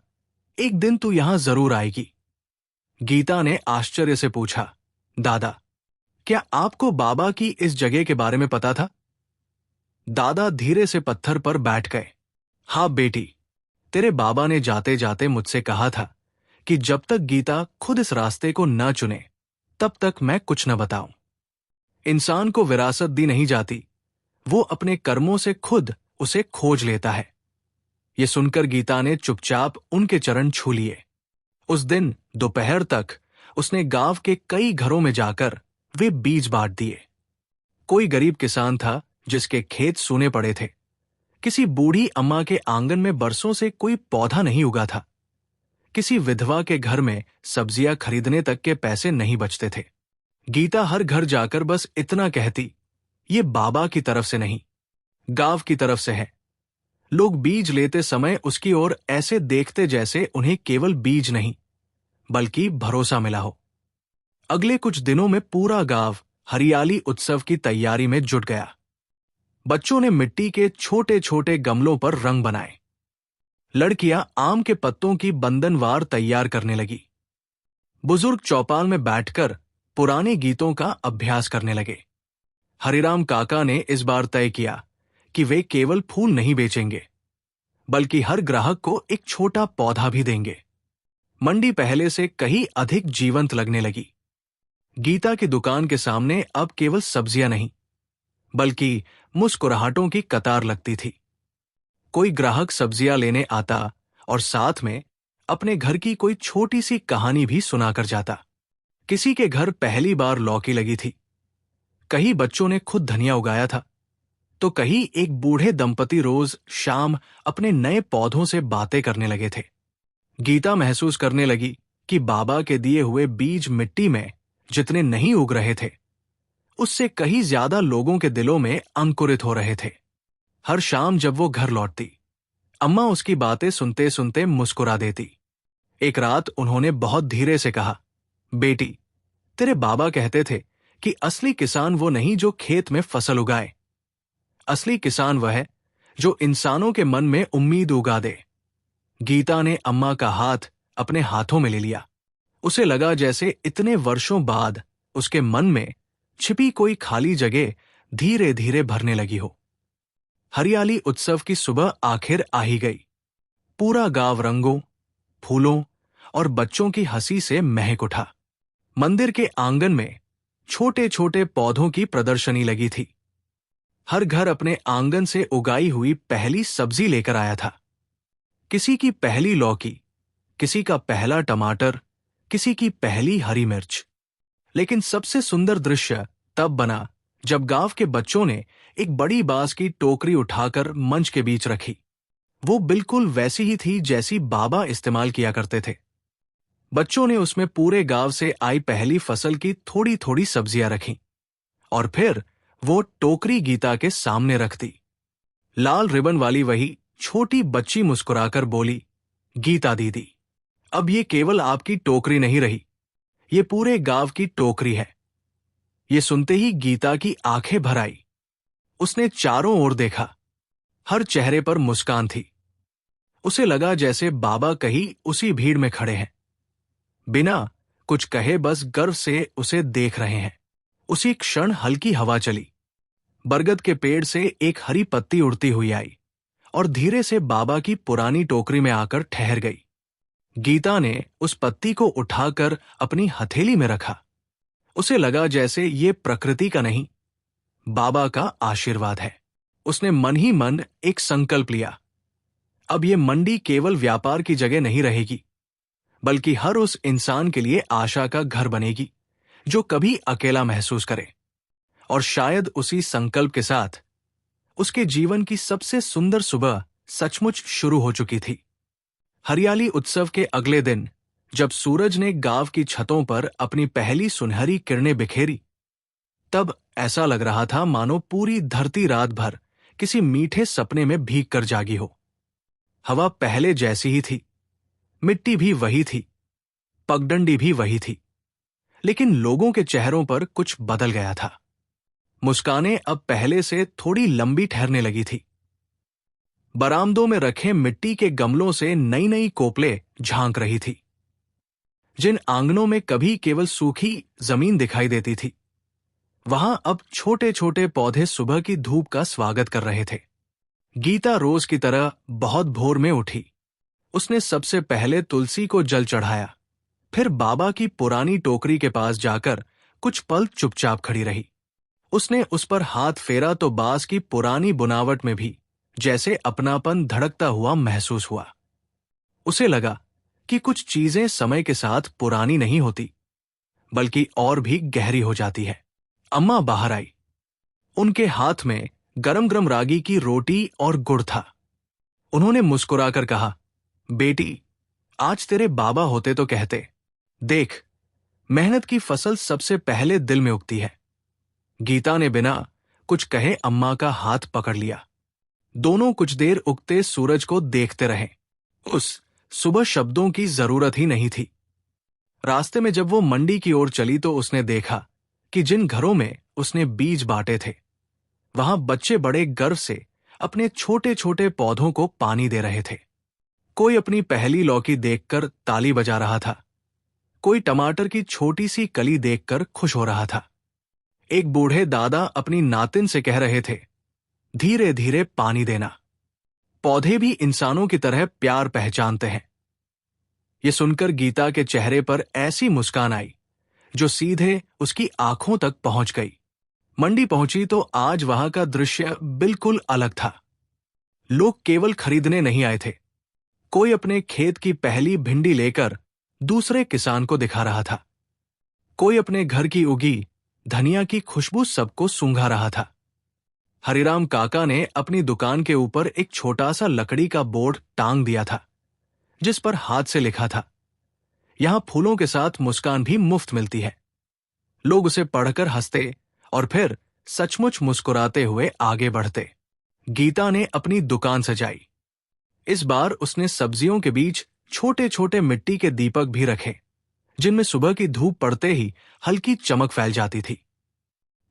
एक दिन तू यहां जरूर आएगी। गीता ने आश्चर्य से पूछा, दादा, क्या आपको बाबा की इस जगह के बारे में पता था? दादा धीरे से पत्थर पर बैठ गए। हाँ बेटी, तेरे बाबा ने जाते जाते मुझसे कहा था कि जब तक गीता खुद इस रास्ते को न चुने, तब तक मैं कुछ न बताऊं। इंसान को विरासत दी नहीं जाती, वो अपने कर्मों से खुद उसे खोज लेता है। ये सुनकर गीता ने चुपचाप उनके चरण छू लिए। उस दिन दोपहर तक उसने गांव के कई घरों में जाकर वे बीज बांट दिए। कोई गरीब किसान था जिसके खेत सूने पड़े थे। किसी बूढ़ी अम्मा के आंगन में बरसों से कोई पौधा नहीं उगा था। किसी विधवा के घर में सब्जियां खरीदने तक के पैसे नहीं बचते थे। गीता हर घर जाकर बस इतना कहती, ये बाबा की तरफ से नहीं, गांव की तरफ से है। लोग बीज लेते समय उसकी ओर ऐसे देखते जैसे उन्हें केवल बीज नहीं, बल्कि भरोसा मिला हो। अगले कुछ दिनों में पूरा गांव हरियाली उत्सव की तैयारी में जुट गया। बच्चों ने मिट्टी के छोटे छोटे गमलों पर रंग बनाए। लड़कियां आम के पत्तों की बंधनवार तैयार करने लगी। बुजुर्ग चौपाल में बैठकर पुराने गीतों का अभ्यास करने लगे। हरिराम काका ने इस बार तय किया कि वे केवल फूल नहीं बेचेंगे, बल्कि हर ग्राहक को एक छोटा पौधा भी देंगे। मंडी पहले से कहीं अधिक जीवंत लगने लगी। गीता की दुकान के सामने अब केवल सब्जियां नहीं, बल्कि मुस्कुराहटों की कतार लगती थी। कोई ग्राहक सब्जियां लेने आता और साथ में अपने घर की कोई छोटी सी कहानी भी सुनाकर जाता। किसी के घर पहली बार लौकी लगी थी, कहीं बच्चों ने खुद धनिया उगाया था, तो कहीं एक बूढ़े दंपति रोज शाम अपने नए पौधों से बातें करने लगे थे। गीता महसूस करने लगी कि बाबा के दिए हुए बीज मिट्टी में जितने नहीं उग रहे थे, उससे कहीं ज्यादा लोगों के दिलों में अंकुरित हो रहे थे। हर शाम जब वो घर लौटती, अम्मा उसकी बातें सुनते सुनते मुस्कुरा देती। एक रात उन्होंने बहुत धीरे से कहा, बेटी, तेरे बाबा कहते थे कि असली किसान वो नहीं जो खेत में फसल उगाए। असली किसान वह है जो इंसानों के मन में उम्मीद उगा दे। गीता ने अम्मा का हाथ अपने हाथों में ले लिया। उसे लगा जैसे इतने वर्षों बाद उसके मन में छिपी कोई खाली जगह धीरे धीरे भरने लगी हो। हरियाली उत्सव की सुबह आखिर आ ही गई। पूरा गांव रंगों, फूलों और बच्चों की हंसी से महक उठा। मंदिर के आंगन में छोटे छोटे पौधों की प्रदर्शनी लगी थी। हर घर अपने आंगन से उगाई हुई पहली सब्जी लेकर आया था। किसी की पहली लौकी, किसी का पहला टमाटर, किसी की पहली हरी मिर्च। लेकिन सबसे सुंदर दृश्य तब बना जब गांव के बच्चों ने एक बड़ी बांस की टोकरी उठाकर मंच के बीच रखी। वो बिल्कुल वैसी ही थी जैसी बाबा इस्तेमाल किया करते थे। बच्चों ने उसमें पूरे गांव से आई पहली फसल की थोड़ी थोड़ी सब्जियां रखीं और फिर वो टोकरी गीता के सामने रख दी। लाल रिबन वाली वही छोटी बच्ची मुस्कुराकर बोली, गीता दीदी, अब ये केवल आपकी टोकरी नहीं रही, ये पूरे गांव की टोकरी है। ये सुनते ही गीता की आंखें भर आई। उसने चारों ओर देखा, हर चेहरे पर मुस्कान थी। उसे लगा जैसे बाबा कहीं उसी भीड़ में खड़े हैं, बिना कुछ कहे बस गर्व से उसे देख रहे हैं। उसी क्षण हल्की हवा चली, बरगद के पेड़ से एक हरी पत्ती उड़ती हुई आई और धीरे से बाबा की पुरानी टोकरी में आकर ठहर गई। गीता ने उस पत्ती को उठाकर अपनी हथेली में रखा। उसे लगा जैसे ये प्रकृति का नहीं, बाबा का आशीर्वाद है। उसने मन ही मन एक संकल्प लिया, अब ये मंडी केवल व्यापार की जगह नहीं रहेगी, बल्कि हर उस इंसान के लिए आशा का घर बनेगी जो कभी अकेला महसूस करे। और शायद उसी संकल्प के साथ उसके जीवन की सबसे सुंदर सुबह सचमुच शुरू हो चुकी थी। हरियाली उत्सव के अगले दिन जब सूरज ने गांव की छतों पर अपनी पहली सुनहरी किरणें बिखेरी, तब ऐसा लग रहा था मानो पूरी धरती रात भर किसी मीठे सपने में भीग कर जागी हो। हवा पहले जैसी ही थी, मिट्टी भी वही थी, पगडंडी भी वही थी, लेकिन लोगों के चेहरों पर कुछ बदल गया था। मुस्कानें अब पहले से थोड़ी लंबी ठहरने लगी थी। बरामदों में रखे मिट्टी के गमलों से नई नई कोपले झांक रही थी। जिन आंगनों में कभी केवल सूखी जमीन दिखाई देती थी, वहां अब छोटे छोटे पौधे सुबह की धूप का स्वागत कर रहे थे। गीता रोज की तरह बहुत भोर में उठी। उसने सबसे पहले तुलसी को जल चढ़ाया, फिर बाबा की पुरानी टोकरी के पास जाकर कुछ पल चुपचाप खड़ी रही। उसने उस पर हाथ फेरा तो बांस की पुरानी बुनावट में भी जैसे अपनापन धड़कता हुआ महसूस हुआ। उसे लगा कि कुछ चीजें समय के साथ पुरानी नहीं होती, बल्कि और भी गहरी हो जाती है। अम्मा बाहर आई। उनके हाथ में गरम गरम रागी की रोटी और गुड़ था। उन्होंने मुस्कुराकर कहा, बेटी, आज तेरे बाबा होते तो कहते, देख, मेहनत की फसल सबसे पहले दिल में उगती है। गीता ने बिना कुछ कहे अम्मा का हाथ पकड़ लिया। दोनों कुछ देर उगते सूरज को देखते रहे। उस सुबह शब्दों की जरूरत ही नहीं थी। रास्ते में जब वो मंडी की ओर चली तो उसने देखा कि जिन घरों में उसने बीज बांटे थे, वहां बच्चे बड़े गर्व से अपने छोटे छोटे पौधों को पानी दे रहे थे। कोई अपनी पहली लौकी देखकर ताली बजा रहा था, कोई टमाटर की छोटी सी कली देखकर खुश हो रहा था। एक बूढ़े दादा अपनी नातिन से कह रहे थे, धीरे धीरे पानी देना। पौधे भी इंसानों की तरह प्यार पहचानते हैं। ये सुनकर गीता के चेहरे पर ऐसी मुस्कान आई जो सीधे उसकी आंखों तक पहुंच गई। मंडी पहुंची तो आज वहां का दृश्य बिल्कुल अलग था। लोग केवल खरीदने नहीं आए थे। कोई अपने खेत की पहली भिंडी लेकर दूसरे किसान को दिखा रहा था। कोई अपने घर की उगी धनिया की खुशबू सबको सूंघा रहा था। हरिराम काका ने अपनी दुकान के ऊपर एक छोटा सा लकड़ी का बोर्ड टांग दिया था, जिस पर हाथ से लिखा था, यहां फूलों के साथ मुस्कान भी मुफ्त मिलती है। लोग उसे पढ़कर हंसते और फिर सचमुच मुस्कुराते हुए आगे बढ़ते। गीता ने अपनी दुकान सजाई। इस बार उसने सब्जियों के बीच छोटे छोटे मिट्टी के दीपक भी रखे, जिनमें सुबह की धूप पड़ते ही हल्की चमक फैल जाती थी।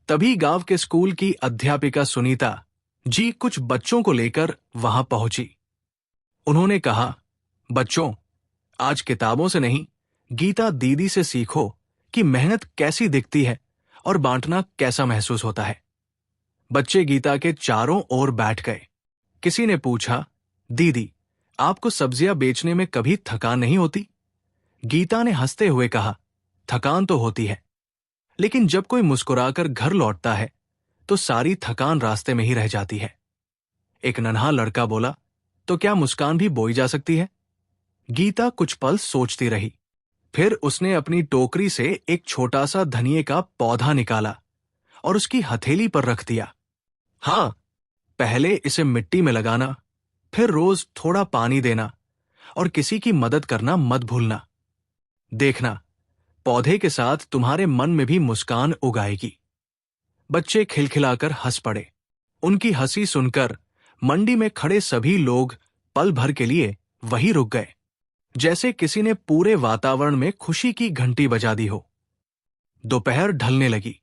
तभी गांव के स्कूल की अध्यापिका सुनीता जी कुछ बच्चों को लेकर वहां पहुंची। उन्होंने कहा, बच्चों, आज किताबों से नहीं, गीता दीदी से सीखो कि मेहनत कैसी दिखती है और बांटना कैसा महसूस होता है। बच्चे गीता के चारों ओर बैठ गए। किसी ने पूछा, दीदी, आपको सब्जियां बेचने में कभी थकान नहीं होती? गीता ने हंसते हुए कहा, थकान तो होती है, लेकिन जब कोई मुस्कुराकर घर लौटता है तो सारी थकान रास्ते में ही रह जाती है। एक नन्हा लड़का बोला, तो क्या मुस्कान भी बोई जा सकती है? गीता कुछ पल सोचती रही। फिर उसने अपनी टोकरी से एक छोटा सा धनिये का पौधा निकाला और उसकी हथेली पर रख दिया। हाँ, पहले इसे मिट्टी में लगाना, फिर रोज थोड़ा पानी देना और किसी की मदद करना मत भूलना। देखना, पौधे के साथ तुम्हारे मन में भी मुस्कान उगाएगी। बच्चे खिलखिलाकर हंस पड़े। उनकी हंसी सुनकर मंडी में खड़े सभी लोग पल भर के लिए वहीं रुक गए, जैसे किसी ने पूरे वातावरण में खुशी की घंटी बजा दी हो। दोपहर ढलने लगी।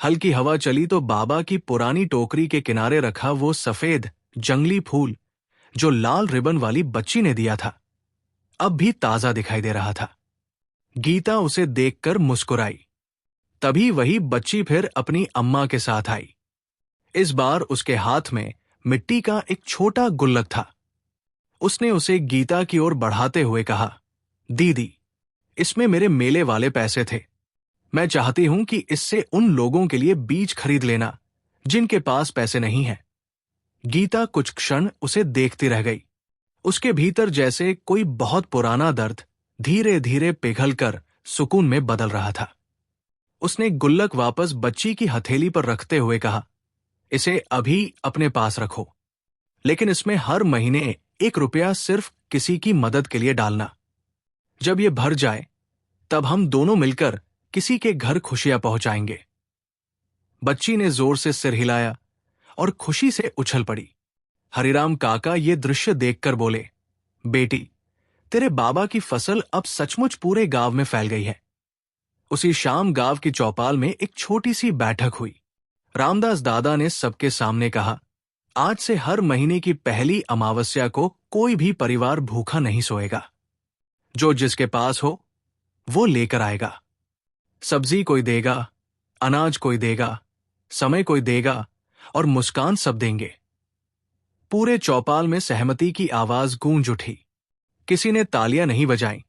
हल्की हवा चली तो बाबा की पुरानी टोकरी के किनारे रखा वो सफेद जंगली फूल जो लाल रिबन वाली बच्ची ने दिया था, अब भी ताजा दिखाई दे रहा था। गीता उसे देखकर मुस्कुराई। तभी वही बच्ची फिर अपनी अम्मा के साथ आई। इस बार उसके हाथ में मिट्टी का एक छोटा गुल्लक था। उसने उसे गीता की ओर बढ़ाते हुए कहा, दीदी, इसमें मेरे मेले वाले पैसे थे। मैं चाहती हूं कि इससे उन लोगों के लिए बीज खरीद लेना जिनके पास पैसे नहीं हैं। गीता कुछ क्षण उसे देखती रह गई। उसके भीतर जैसे कोई बहुत पुराना दर्द धीरे धीरे पिघलकर सुकून में बदल रहा था। उसने गुल्लक वापस बच्ची की हथेली पर रखते हुए कहा, इसे अभी अपने पास रखो, लेकिन इसमें हर महीने 1 रुपया सिर्फ किसी की मदद के लिए डालना। जब ये भर जाए तब हम दोनों मिलकर किसी के घर खुशियां पहुंचाएंगे। बच्ची ने जोर से सिर हिलाया और खुशी से उछल पड़ी। हरिराम काका ये दृश्य देखकर बोले, बेटी, तेरे बाबा की फसल अब सचमुच पूरे गांव में फैल गई है। उसी शाम गांव की चौपाल में एक छोटी सी बैठक हुई। रामदास दादा ने सबके सामने कहा, आज से हर महीने की पहली अमावस्या को कोई भी परिवार भूखा नहीं सोएगा। जो जिसके पास हो वो लेकर आएगा। सब्जी कोई देगा, अनाज कोई देगा, समय कोई देगा और मुस्कान सब देंगे। पूरे चौपाल में सहमति की आवाज गूंज उठी। किसी ने तालियां नहीं बजाईं,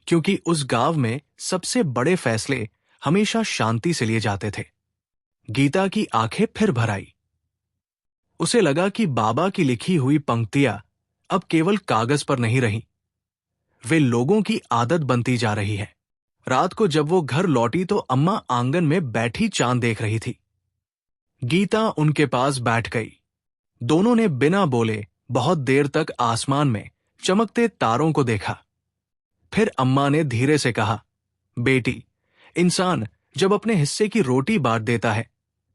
क्योंकि उस गांव में सबसे बड़े फैसले हमेशा शांति से लिए जाते थे। गीता की आंखें फिर भर आई। उसे लगा कि बाबा की लिखी हुई पंक्तियां अब केवल कागज पर नहीं रहीं, वे लोगों की आदत बनती जा रही है। रात को जब वो घर लौटी तो अम्मा आंगन में बैठी चांद देख रही थी। गीता उनके पास बैठ गई। दोनों ने बिना बोले बहुत देर तक आसमान में चमकते तारों को देखा। फिर अम्मा ने धीरे से कहा, बेटी, इंसान जब अपने हिस्से की रोटी बांट देता है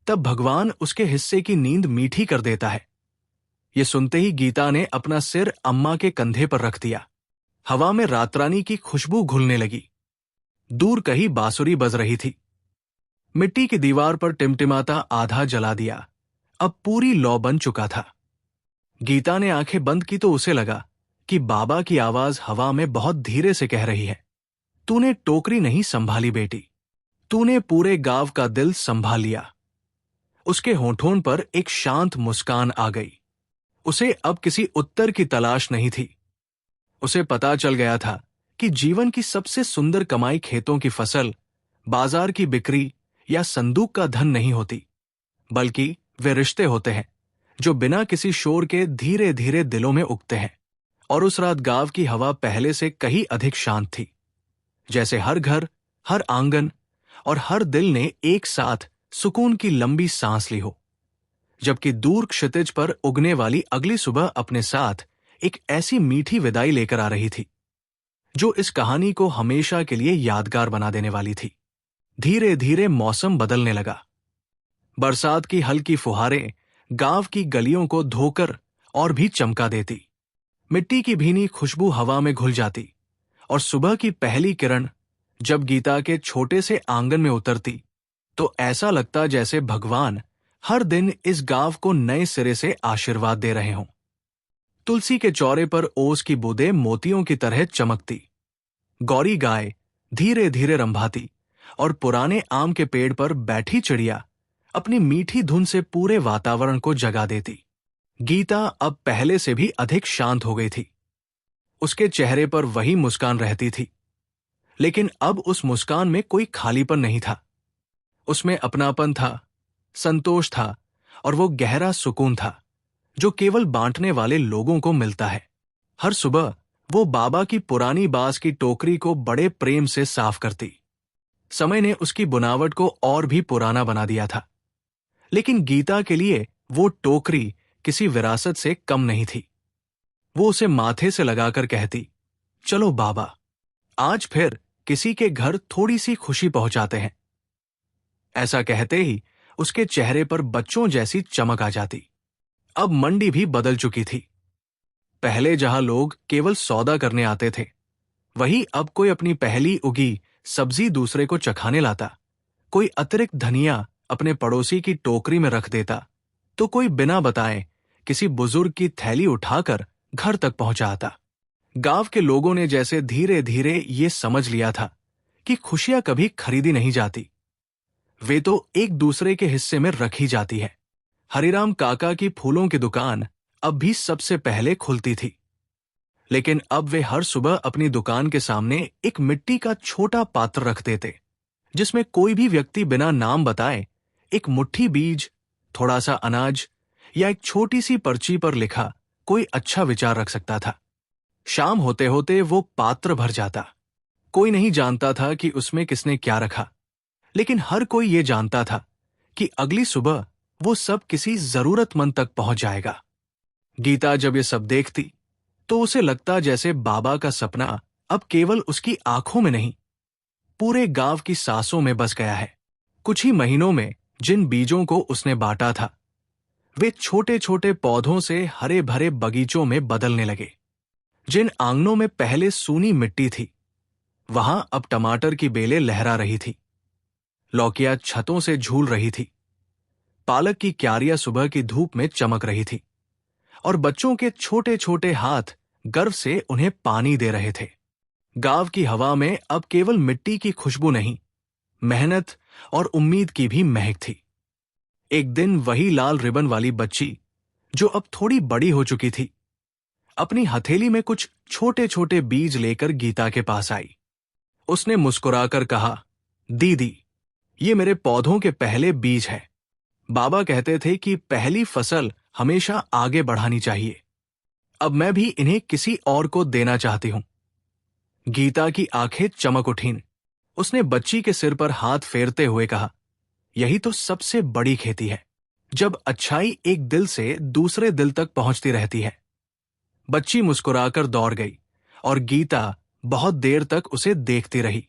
तब भगवान उसके हिस्से की नींद मीठी कर देता है। ये सुनते ही गीता ने अपना सिर अम्मा के कंधे पर रख दिया। हवा में रातरानी की खुशबू घुलने लगी। दूर कहीं बांसुरी बज रही थी। मिट्टी की दीवार पर टिमटिमाता आधा जला दिया अब पूरी लौ बन चुका था। गीता ने आंखें बंद की तो उसे लगा कि बाबा की आवाज हवा में बहुत धीरे से कह रही है, तूने टोकरी नहीं संभाली बेटी, तूने पूरे गांव का दिल संभाल लिया। उसके होठों पर एक शांत मुस्कान आ गई। उसे अब किसी उत्तर की तलाश नहीं थी। उसे पता चल गया था कि जीवन की सबसे सुंदर कमाई खेतों की फसल, बाजार की बिक्री या संदूक का धन नहीं होती, बल्कि वे रिश्ते होते हैं जो बिना किसी शोर के धीरे धीरे दिलों में उगते हैं। और उस रात गांव की हवा पहले से कहीं अधिक शांत थी, जैसे हर घर, हर आंगन और हर दिल ने एक साथ सुकून की लंबी सांस ली हो। जबकि दूर क्षितिज पर उगने वाली अगली सुबह अपने साथ एक ऐसी मीठी विदाई लेकर आ रही थी जो इस कहानी को हमेशा के लिए यादगार बना देने वाली थी। धीरे धीरे मौसम बदलने लगा। बरसात की हल्की फुहारें गांव की गलियों को धोकर और भी चमका देती। मिट्टी की भीनी खुशबू हवा में घुल जाती और सुबह की पहली किरण जब गीता के छोटे से आंगन में उतरती तो ऐसा लगता जैसे भगवान हर दिन इस गांव को नए सिरे से आशीर्वाद दे रहे हों। तुलसी के चौरे पर ओस की बूंदें मोतियों की तरह चमकती। गौरी गाय धीरे धीरे रंभाती और पुराने आम के पेड़ पर बैठी चिड़िया अपनी मीठी धुन से पूरे वातावरण को जगा देती। गीता अब पहले से भी अधिक शांत हो गई थी। उसके चेहरे पर वही मुस्कान रहती थी, लेकिन अब उस मुस्कान में कोई खालीपन नहीं था। उसमें अपनापन था, संतोष था और वो गहरा सुकून था जो केवल बांटने वाले लोगों को मिलता है। हर सुबह वो बाबा की पुरानी बांस की टोकरी को बड़े प्रेम से साफ करती। समय ने उसकी बुनावट को और भी पुराना बना दिया था, लेकिन गीता के लिए वो टोकरी किसी विरासत से कम नहीं थी। वो उसे माथे से लगाकर कहती, चलो बाबा, आज फिर किसी के घर थोड़ी सी खुशी पहुंचाते हैं। ऐसा कहते ही उसके चेहरे पर बच्चों जैसी चमक आ जाती। अब मंडी भी बदल चुकी थी। पहले जहां लोग केवल सौदा करने आते थे, वहीं अब कोई अपनी पहली उगी सब्जी दूसरे को चखाने लाता, कोई अतिरिक्त धनिया अपने पड़ोसी की टोकरी में रख देता, तो कोई बिना बताए किसी बुजुर्ग की थैली उठाकर घर तक पहुंचा आता। गांव के लोगों ने जैसे धीरे धीरे ये समझ लिया था कि खुशियां कभी खरीदी नहीं जाती, वे तो एक दूसरे के हिस्से में रखी जाती है। हरिराम काका की फूलों की दुकान अब भी सबसे पहले खुलती थी, लेकिन अब वे हर सुबह अपनी दुकान के सामने एक मिट्टी का छोटा पात्र रख देते, जिसमें कोई भी व्यक्ति बिना नाम बताए एक मुट्ठी बीज, थोड़ा सा अनाज या एक छोटी सी पर्ची पर लिखा कोई अच्छा विचार रख सकता था। शाम होते होते वो पात्र भर जाता। कोई नहीं जानता था कि उसमें किसने क्या रखा, लेकिन हर कोई ये जानता था कि अगली सुबह वो सब किसी जरूरतमंद तक पहुंच जाएगा। गीता जब ये सब देखती तो उसे लगता जैसे बाबा का सपना अब केवल उसकी आंखों में नहीं, पूरे गांव की सांसों में बस गया है। कुछ ही महीनों में जिन बीजों को उसने बांटा था, वे छोटे छोटे पौधों से हरे भरे बगीचों में बदलने लगे। जिन आंगनों में पहले सूनी मिट्टी थी, वहां अब टमाटर की बेलें लहरा रही थी, लौकियां छतों से झूल रही थी, पालक की क्यारियां सुबह की धूप में चमक रही थी, और बच्चों के छोटे छोटे हाथ गर्व से उन्हें पानी दे रहे थे। गांव की हवा में अब केवल मिट्टी की खुशबू नहीं, मेहनत और उम्मीद की भी महक थी। एक दिन वही लाल रिबन वाली बच्ची, जो अब थोड़ी बड़ी हो चुकी थी, अपनी हथेली में कुछ छोटे छोटे बीज लेकर गीता के पास आई। उसने मुस्कुराकर कहा, दीदी, ये मेरे पौधों के पहले बीज हैं। बाबा कहते थे कि पहली फसल हमेशा आगे बढ़ानी चाहिए। अब मैं भी इन्हें किसी और को देना चाहती हूं। गीता की आंखें चमक उठीं। उसने बच्ची के सिर पर हाथ फेरते हुए कहा, यही तो सबसे बड़ी खेती है, जब अच्छाई एक दिल से दूसरे दिल तक पहुंचती रहती है। बच्ची मुस्कुराकर दौड़ गई और गीता बहुत देर तक उसे देखती रही।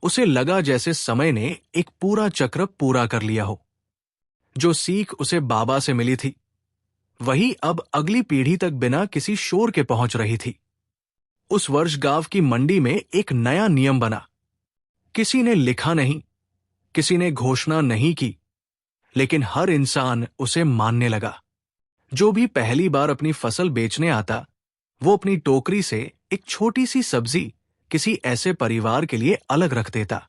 उसे लगा जैसे समय ने एक पूरा चक्र पूरा कर लिया हो। जो सीख उसे बाबा से मिली थी, वही अब अगली पीढ़ी तक बिना किसी शोर के पहुंच रही थी। उस वर्ष गांव की मंडी में एक नया नियम बना। किसी ने लिखा नहीं, किसी ने घोषणा नहीं की, लेकिन हर इंसान उसे मानने लगा। जो भी पहली बार अपनी फसल बेचने आता, वो अपनी टोकरी से एक छोटी सी सब्जी किसी ऐसे परिवार के लिए अलग रख देता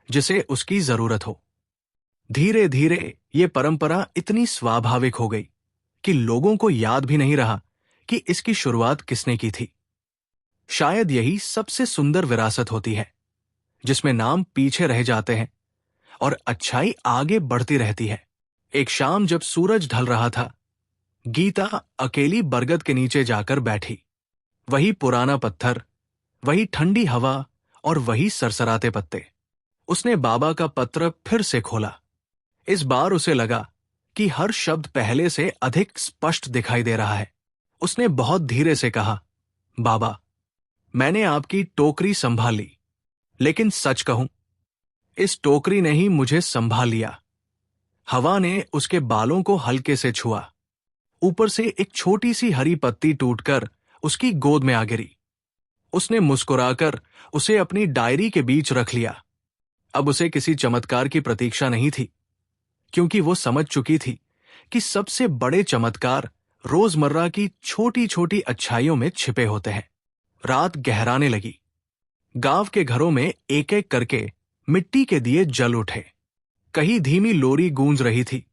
जिसे उसकी जरूरत हो। धीरे धीरे ये परंपरा इतनी स्वाभाविक हो गई कि लोगों को याद भी नहीं रहा कि इसकी शुरुआत किसने की थी। शायद यही सबसे सुंदर विरासत होती है, जिसमें नाम पीछे रह जाते हैं और अच्छाई आगे बढ़ती रहती है। एक शाम जब सूरज ढल रहा था, गीता अकेली बरगद के नीचे जाकर बैठी। वही पुराना पत्थर, वही ठंडी हवा और वही सरसराते पत्ते। उसने बाबा का पत्र फिर से खोला। इस बार उसे लगा कि हर शब्द पहले से अधिक स्पष्ट दिखाई दे रहा है। उसने बहुत धीरे से कहा, बाबा, मैंने आपकी टोकरी संभाल ली, लेकिन सच कहूं, इस टोकरी ने ही मुझे संभाल लिया। हवा ने उसके बालों को हल्के से छुआ। ऊपर से एक छोटी सी हरी पत्ती टूटकर उसकी गोद में आ गिरी। उसने मुस्कुराकर उसे अपनी डायरी के बीच रख लिया। अब उसे किसी चमत्कार की प्रतीक्षा नहीं थी, क्योंकि वो समझ चुकी थी कि सबसे बड़े चमत्कार रोजमर्रा की छोटी छोटी अच्छाइयों में छिपे होते हैं। रात गहराने लगी। गांव के घरों में एक एक करके मिट्टी के दिए जल उठे। कहीं धीमी लोरी गूंज रही थी,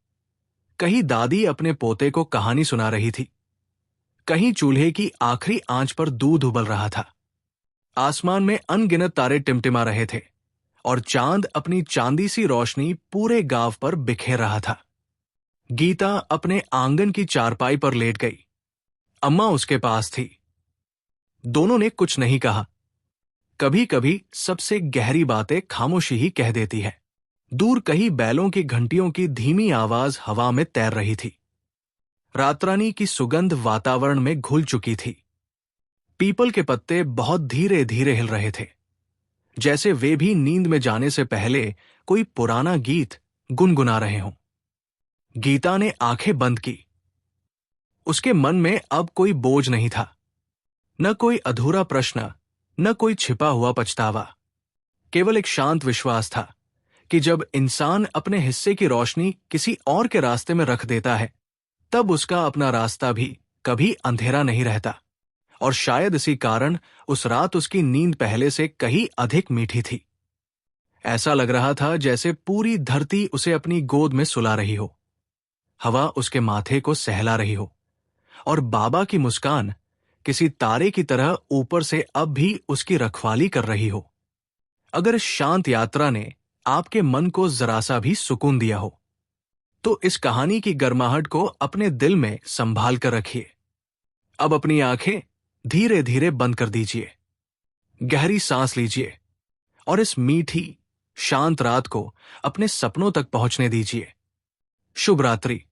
कहीं दादी अपने पोते को कहानी सुना रही थी, कहीं चूल्हे की आखिरी आंच पर दूध उबल रहा था। आसमान में अनगिनत तारे टिमटिमा रहे थे और चांद अपनी चांदी सी रोशनी पूरे गांव पर बिखेर रहा था। गीता अपने आंगन की चारपाई पर लेट गई। अम्मा उसके पास थी। दोनों ने कुछ नहीं कहा। कभी कभी सबसे गहरी बातें खामोशी ही कह देती है। दूर कहीं बैलों की घंटियों की धीमी आवाज हवा में तैर रही थी। रातरानी की सुगंध वातावरण में घुल चुकी थी। पीपल के पत्ते बहुत धीरे धीरे हिल रहे थे, जैसे वे भी नींद में जाने से पहले कोई पुराना गीत गुनगुना रहे हों। गीता ने आंखें बंद की। उसके मन में अब कोई बोझ नहीं था, न कोई अधूरा प्रश्न, न कोई छिपा हुआ पछतावा। केवल एक शांत विश्वास था कि जब इंसान अपने हिस्से की रोशनी किसी और के रास्ते में रख देता है, तब उसका अपना रास्ता भी कभी अंधेरा नहीं रहता। और शायद इसी कारण उस रात उसकी नींद पहले से कहीं अधिक मीठी थी। ऐसा लग रहा था जैसे पूरी धरती उसे अपनी गोद में सुला रही हो, हवा उसके माथे को सहला रही हो, और बाबा की मुस्कान किसी तारे की तरह ऊपर से अब भी उसकी रखवाली कर रही हो। अगर इस शांत यात्रा ने आपके मन को जरा सा भी सुकून दिया हो, तो इस कहानी की गर्माहट को अपने दिल में संभाल कर रखिए। अब अपनी आंखें धीरे धीरे बंद कर दीजिए, गहरी सांस लीजिए और इस मीठी शांत रात को अपने सपनों तक पहुंचने दीजिए। शुभ रात्रि।